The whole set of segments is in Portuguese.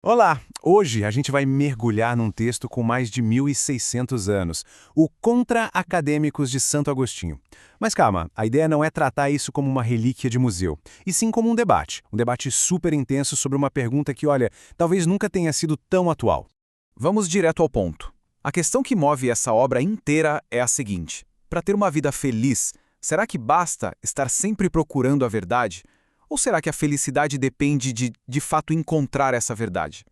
Olá! Hoje a gente vai mergulhar num texto com mais de 1.600 anos, o Contra Acadêmicos de Santo Agostinho. Mas calma, a ideia não é tratar isso como uma relíquia de museu, e sim como um debate super intenso sobre uma pergunta que, olha, talvez nunca tenha sido tão atual. Vamos direto ao ponto. A questão que move essa obra inteira é a seguinte: para ter uma vida feliz, será que basta estar sempre procurando a verdade? Ou será que a felicidade depende de fato encontrar essa verdade?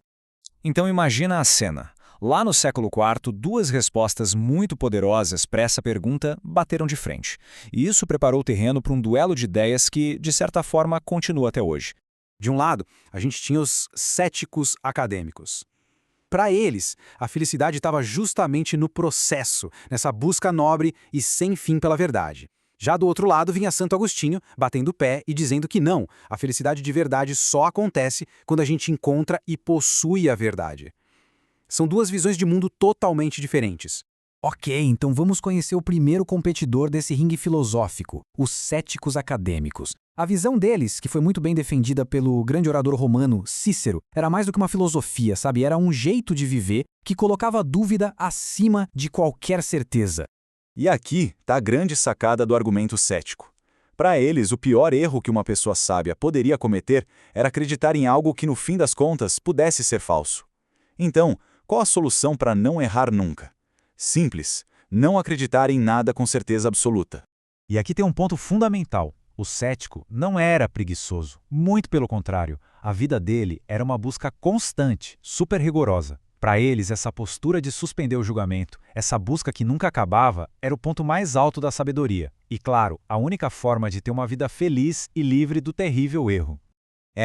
Então imagina a cena. Lá no século IV, duas respostas muito poderosas para essa pergunta bateram de frente. E isso preparou o terreno para um duelo de ideias que, de certa forma, continua até hoje. De um lado, a gente tinha os céticos acadêmicos. Para eles, a felicidade estava justamente no processo, nessa busca nobre e sem fim pela verdade. Já do outro lado vinha Santo Agostinho, batendo o pé e dizendo que não, a felicidade de verdade só acontece quando a gente encontra e possui a verdade. São duas visões de mundo totalmente diferentes. Ok, então vamos conhecer o primeiro competidor desse ringue filosófico, os céticos acadêmicos. A visão deles, que foi muito bem defendida pelo grande orador romano Cícero, era mais do que uma filosofia, sabe? Era um jeito de viver que colocava a dúvida acima de qualquer certeza. E aqui está a grande sacada do argumento cético. Para eles, o pior erro que uma pessoa sábia poderia cometer era acreditar em algo que, no fim das contas, pudesse ser falso. Então, qual a solução para não errar nunca? Simples: não acreditar em nada com certeza absoluta. E aqui tem um ponto fundamental. O cético não era preguiçoso, muito pelo contrário. A vida dele era uma busca constante, super rigorosa. Para eles, essa postura de suspender o julgamento, essa busca que nunca acabava, era o ponto mais alto da sabedoria. E, claro, a única forma de ter uma vida feliz e livre do terrível erro.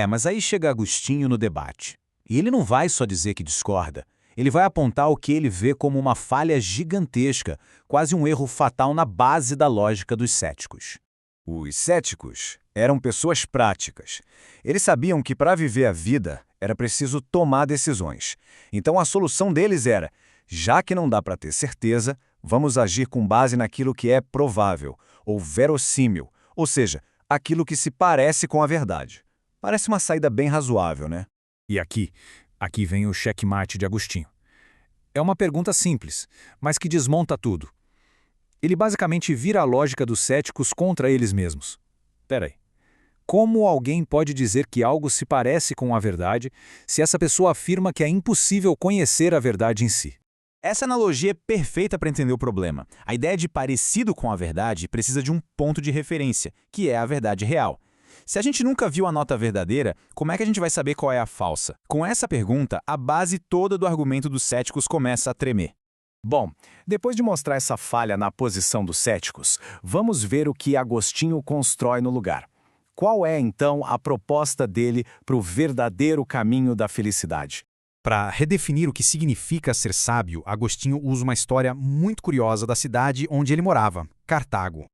Mas aí chega Agostinho no debate. E ele não vai só dizer que discorda. Ele vai apontar o que ele vê como uma falha gigantesca, quase um erro fatal na base da lógica dos céticos. Os céticos eram pessoas práticas. Eles sabiam que para viver a vida era preciso tomar decisões. Então a solução deles era: já que não dá para ter certeza, vamos agir com base naquilo que é provável, ou verossímil, ou seja, aquilo que se parece com a verdade. Parece uma saída bem razoável, né? E aqui vem o checkmate de Agostinho. É uma pergunta simples, mas que desmonta tudo. Ele basicamente vira a lógica dos céticos contra eles mesmos. Peraí. Como alguém pode dizer que algo se parece com a verdade se essa pessoa afirma que é impossível conhecer a verdade em si? Essa analogia é perfeita para entender o problema. A ideia de parecido com a verdade precisa de um ponto de referência, que é a verdade real. Se a gente nunca viu a nota verdadeira, como é que a gente vai saber qual é a falsa? Com essa pergunta, a base toda do argumento dos céticos começa a tremer. Bom, depois de mostrar essa falha na posição dos céticos, vamos ver o que Agostinho constrói no lugar. Qual é, então, a proposta dele para o verdadeiro caminho da felicidade? Para redefinir o que significa ser sábio, Agostinho usa uma história muito curiosa da cidade onde ele morava, Cartago.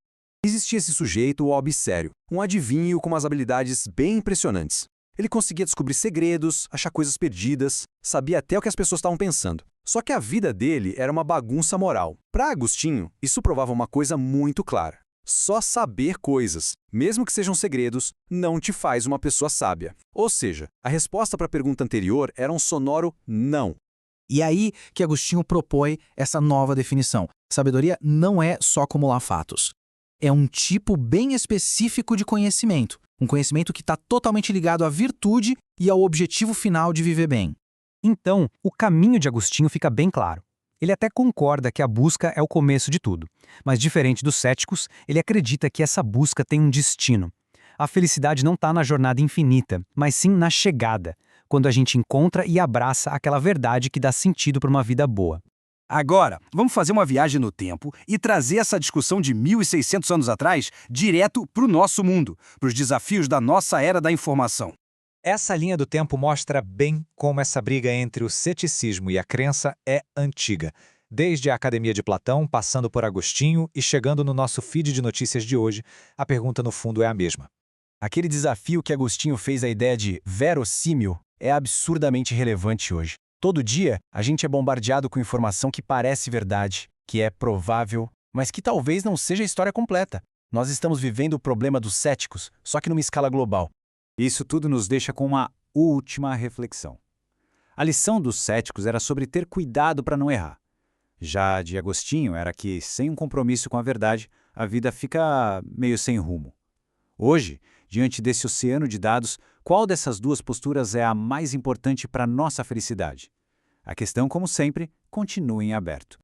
Existia esse sujeito, o Albicério, um adivinho com umas habilidades bem impressionantes. Ele conseguia descobrir segredos, achar coisas perdidas, sabia até o que as pessoas estavam pensando. Só que a vida dele era uma bagunça moral. Para Agostinho, isso provava uma coisa muito clara. Só saber coisas, mesmo que sejam segredos, não te faz uma pessoa sábia. Ou seja, a resposta para a pergunta anterior era um sonoro não. E aí que Agostinho propõe essa nova definição. Sabedoria não é só acumular fatos. É um tipo bem específico de conhecimento. Um conhecimento que está totalmente ligado à virtude e ao objetivo final de viver bem. Então, o caminho de Agostinho fica bem claro. Ele até concorda que a busca é o começo de tudo, mas diferente dos céticos, ele acredita que essa busca tem um destino. A felicidade não está na jornada infinita, mas sim na chegada, quando a gente encontra e abraça aquela verdade que dá sentido para uma vida boa. Agora, vamos fazer uma viagem no tempo e trazer essa discussão de 1.600 anos atrás direto para o nosso mundo, para os desafios da nossa era da informação. Essa linha do tempo mostra bem como essa briga entre o ceticismo e a crença é antiga, desde a Academia de Platão, passando por Agostinho e chegando no nosso feed de notícias de hoje, a pergunta no fundo é a mesma. Aquele desafio que Agostinho fez à ideia de verossímil é absurdamente relevante hoje. Todo dia, a gente é bombardeado com informação que parece verdade, que é provável, mas que talvez não seja a história completa. Nós estamos vivendo o problema dos céticos, só que numa escala global. Isso tudo nos deixa com uma última reflexão. A lição dos céticos era sobre ter cuidado para não errar. Já a de Agostinho era que, sem um compromisso com a verdade, a vida fica meio sem rumo. Hoje, diante desse oceano de dados, qual dessas duas posturas é a mais importante para nossa felicidade? A questão, como sempre, continua em aberto.